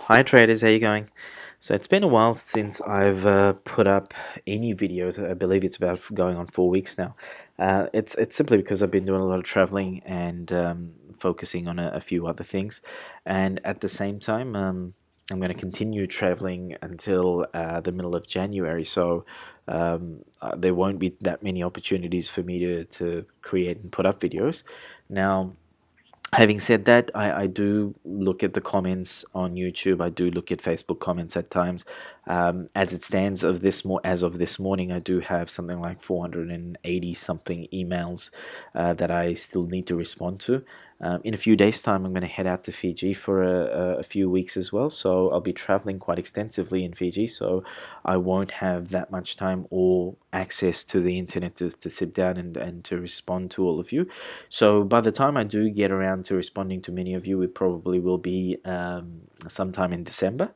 Hi traders, how you going? So it's been a while since I've put up any videos. I believe it's about going on 4 weeks now. It's simply because I've been doing a lot of traveling and focusing on a few other things, and at the same time, I'm going to continue traveling until the middle of January. So there won't be that many opportunities for me to create and put up videos. Now, having said that, I do look at the comments on YouTube. I do look at Facebook comments at times. As it stands as of this morning, I do have something like 480 something emails that I still need to respond to. In a few days' time, I'm going to head out to Fiji for a few weeks as well. So I'll be traveling quite extensively in Fiji. So I won't have that much time or access to the internet to sit down and to respond to all of you. So by the time I do get around to responding to many of you, it probably will be sometime in December.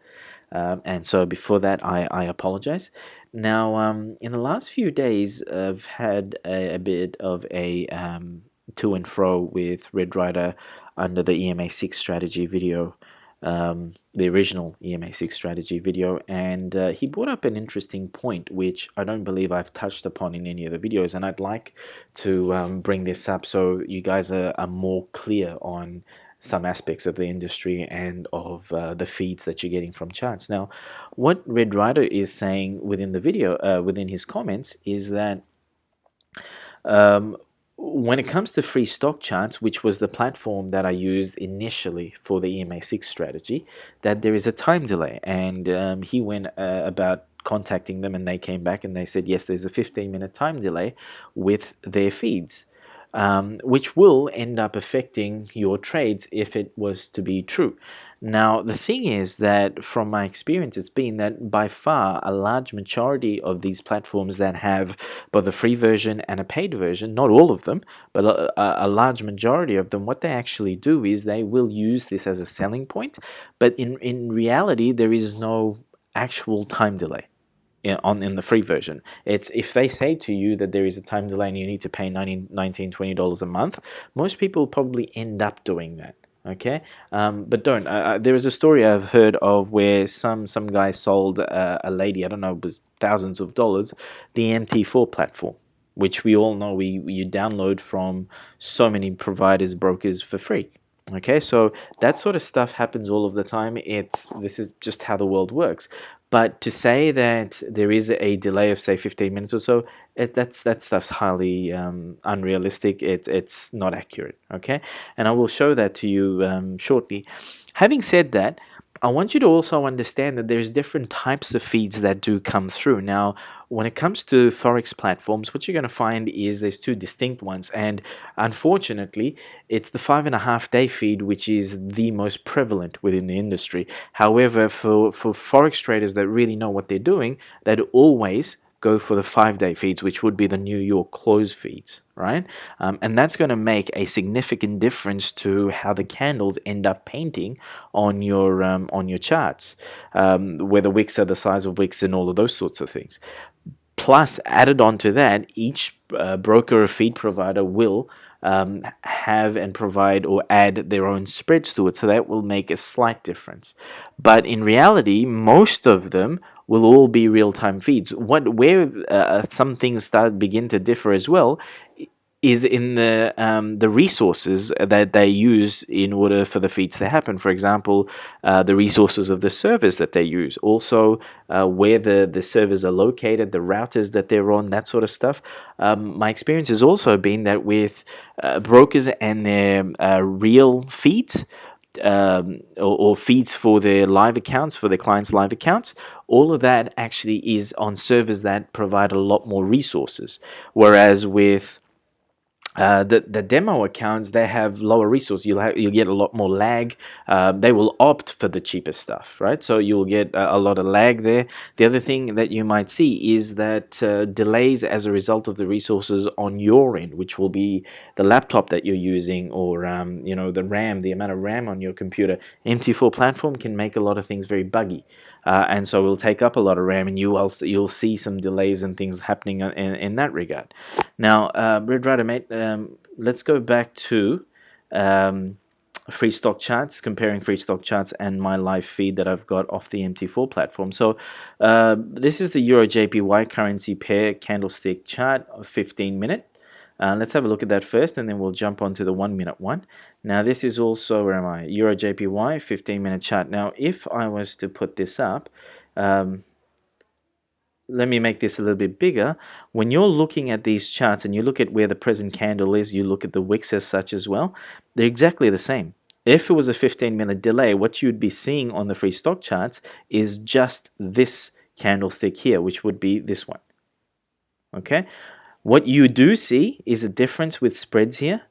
And so before that, I apologize. Now, in the last few days, I've had a bit of a to and fro with Red Rider under the EMA6 strategy video, the original EMA6 strategy video, and he brought up an interesting point which I don't believe I've touched upon in any of the videos, and I'd like to bring this up so you guys are more clear on some aspects of the industry and of the feeds that you're getting from charts. Now, what Red Rider is saying within the video, within his comments, is that um, when it comes to free stock charts, which was the platform that I used initially for the EMA6 strategy, that there is a time delay. And he went about contacting them, and they came back and they said, yes, there's a 15-minute time delay with their feeds, which will end up affecting your trades if it was to be true. Now, the thing is that from my experience, it's been that by far a large majority of these platforms that have both a free version and a paid version, not all of them, but a large majority of them, what they actually do is they will use this as a selling point, but in reality, there is no actual time delay in the free version. It's if they say to you that there is a time delay and you need to pay $19, $20 a month, most people probably end up doing that. Okay, but don't. There is a story I've heard of where some guy sold a lady, I don't know, it was thousands of dollars, the MT4 platform, which we all know you download from so many providers, brokers for free. Okay, so that sort of stuff happens all of the time. This is just how the world works. But to say that there is a delay of say 15 minutes or so, that stuff's highly unrealistic. It's not accurate. Okay, and I will show that to you shortly. Having said that, I want you to also understand that there's different types of feeds that do come through. Now, when it comes to Forex platforms, what you're going to find is there's two distinct ones. And unfortunately, it's the 5.5 day feed, which is the most prevalent within the industry. However, for Forex traders that really know what they're doing, they'd always go for the 5 day feeds, which would be the New York close feeds, right? And that's going to make a significant difference to how the candles end up painting on your charts, where the wicks are the size of wicks and all of those sorts of things. Plus, added on to that, each broker or feed provider will have and provide or add their own spreads to it, so that will make a slight difference. But in reality, most of them will all be real-time feeds. Where some things begin to differ as well is in the resources that they use in order for the feeds to happen. For example, the resources of the servers that they use, also where the servers are located, the routers that they're on, that sort of stuff. My experience has also been that with brokers and their real feeds, or feeds for their live accounts, for their clients' live accounts, all of that actually is on servers that provide a lot more resources. Whereas with the demo accounts, they have lower resources. You'll get a lot more lag. They will opt for the cheaper stuff, right? So you'll get a lot of lag there. The other thing that you might see is that delays as a result of the resources on your end, which will be the laptop that you're using, or the RAM, the amount of RAM on your computer. MT4 platform can make a lot of things very buggy. And so it'll take up a lot of RAM, and you'll see some delays and things happening in that regard. Now, Red Rider, mate, let's go back to free stock charts, comparing free stock charts and my live feed that I've got off the MT4 platform. So this is the Euro JPY currency pair candlestick chart of 15-minute. Let's have a look at that first, and then we'll jump onto the 1-minute one. Now this is also, where am I? Euro JPY 15-minute chart. Now if I was to put this up, let me make this a little bit bigger. When you're looking at these charts and you look at where the present candle is, you look at the wicks as such as well, they're exactly the same. If it was a 15-minute delay, what you'd be seeing on the free stock charts is just this candlestick here, which would be this one. Okay, what you do see is a difference with spreads here.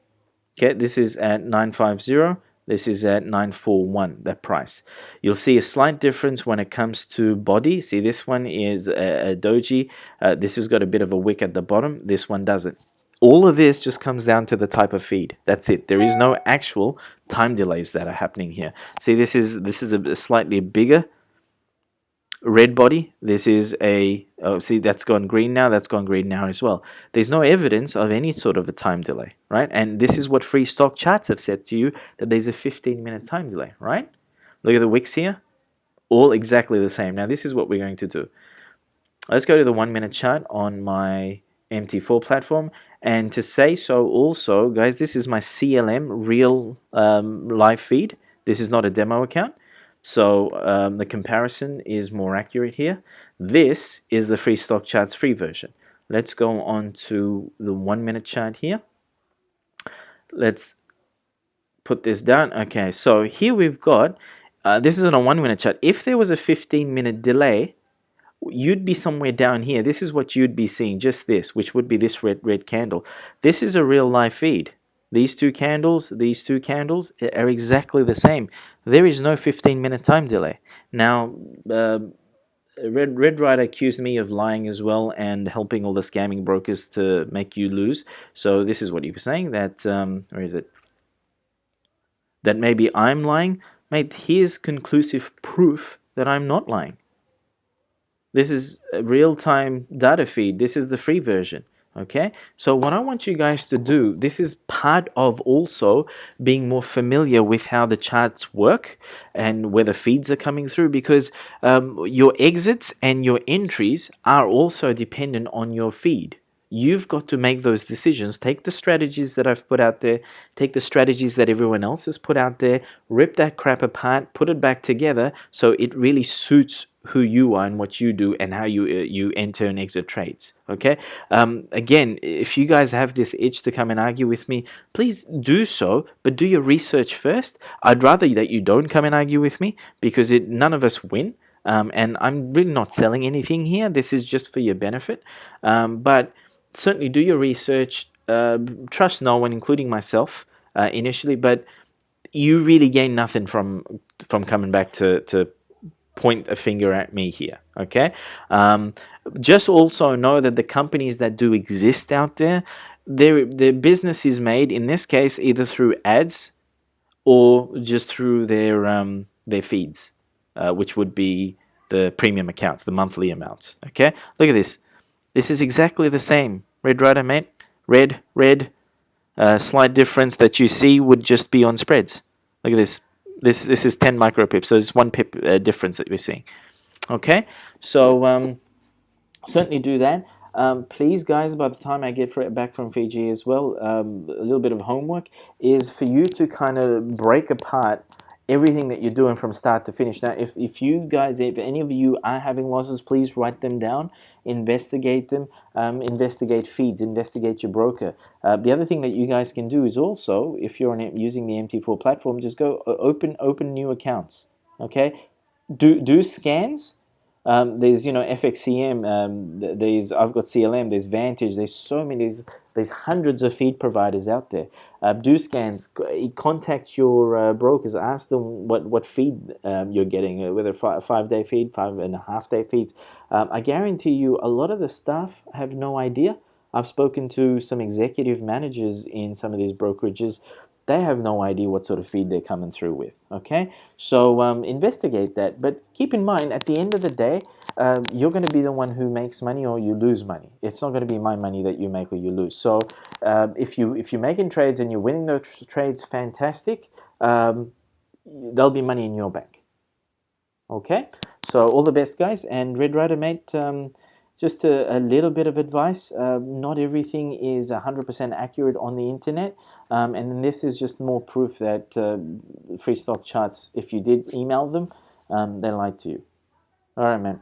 Okay, this is at 950. This is at 941, that price. You'll see a slight difference when it comes to body. See, this one is a doji. This has got a bit of a wick at the bottom. This one doesn't. All of this just comes down to the type of feed. That's it. There is no actual time delays that are happening here. See, this is a slightly bigger red body. This is a, oh, see, that's gone green now, that's gone green now as well. There's no evidence of any sort of a time delay, right? And this is what free stock charts have said to you, that there's a 15-minute time delay, right? Look at the wicks here, all exactly the same. Now this is what we're going to do. Let's go to the 1-minute chart on my MT4 platform, and to say so also, guys, this is my CLM real live feed. This is not a demo account. So the comparison is more accurate here. This is the free stock charts free version. Let's go on to the 1-minute chart here. Let's put this down. Okay, so here we've got, this is on a 1-minute chart. If there was a 15-minute delay, you'd be somewhere down here. This is what you'd be seeing, just this, which would be this red candle. This is a real live feed. These two candles are exactly the same. There is no 15-minute time delay. Now, Red Rider accused me of lying as well and helping all the scamming brokers to make you lose. So this is what he was saying, that, where is it? That maybe I'm lying. Mate, here's conclusive proof that I'm not lying. This is a real-time data feed. This is the free version. Okay, so what I want you guys to do, this is part of also being more familiar with how the charts work and where the feeds are coming through, because your exits and your entries are also dependent on your feed. You've got to make those decisions. Take the strategies that I've put out there, take the strategies that everyone else has put out there, rip that crap apart, put it back together so it really suits who you are and what you do and how you enter and exit trades. Okay, again, if you guys have this itch to come and argue with me, please do so, but do your research first. I'd rather that you don't come and argue with me, because none of us win. And I'm really not selling anything here. This is just for your benefit. But certainly do your research. Trust no one, including myself, initially, but you really gain nothing from coming back to point a finger at me here. Okay, just also know that the companies that do exist out there, their business is made, in this case, either through ads or just through their feeds, which would be the premium accounts, the monthly amounts. Okay, look at this. This is exactly the same. Red Rider, mate. Red. Slight difference that you see would just be on spreads. Look at this. This is 10 micropips, so it's 1 pip difference that we're seeing. Okay, so certainly do that. Please, guys, by the time I get back from Fiji as well, a little bit of homework is for you to kind of break apart everything that you're doing from start to finish. Now, if you guys, if any of you are having losses, please write them down, investigate them, investigate feeds, investigate your broker. The other thing that you guys can do is also, if you're using the MT4 platform, just go open new accounts. Okay, do scans. There's FXCM. I've got CLM. There's Vantage. There's so many. There's hundreds of feed providers out there. Do scans. Contact your brokers. Ask them what feed you're getting. Whether a 5-day feed, 5.5-day feeds. I guarantee you, a lot of the staff have no idea. I've spoken to some executive managers in some of these brokerages. They have no idea what sort of feed they're coming through with. Okay, so investigate that. But keep in mind, at the end of the day, you're going to be the one who makes money or you lose money. It's not going to be my money that you make or you lose. So if you're making trades and you're winning those trades, fantastic. um, there'll be money in your bank. Okay, so all the best, guys. And Red Rider, mate, just a little bit of advice. Not everything is 100% accurate on the internet, and this is just more proof that free stock charts, if you did email them, they lied to you. All right, man.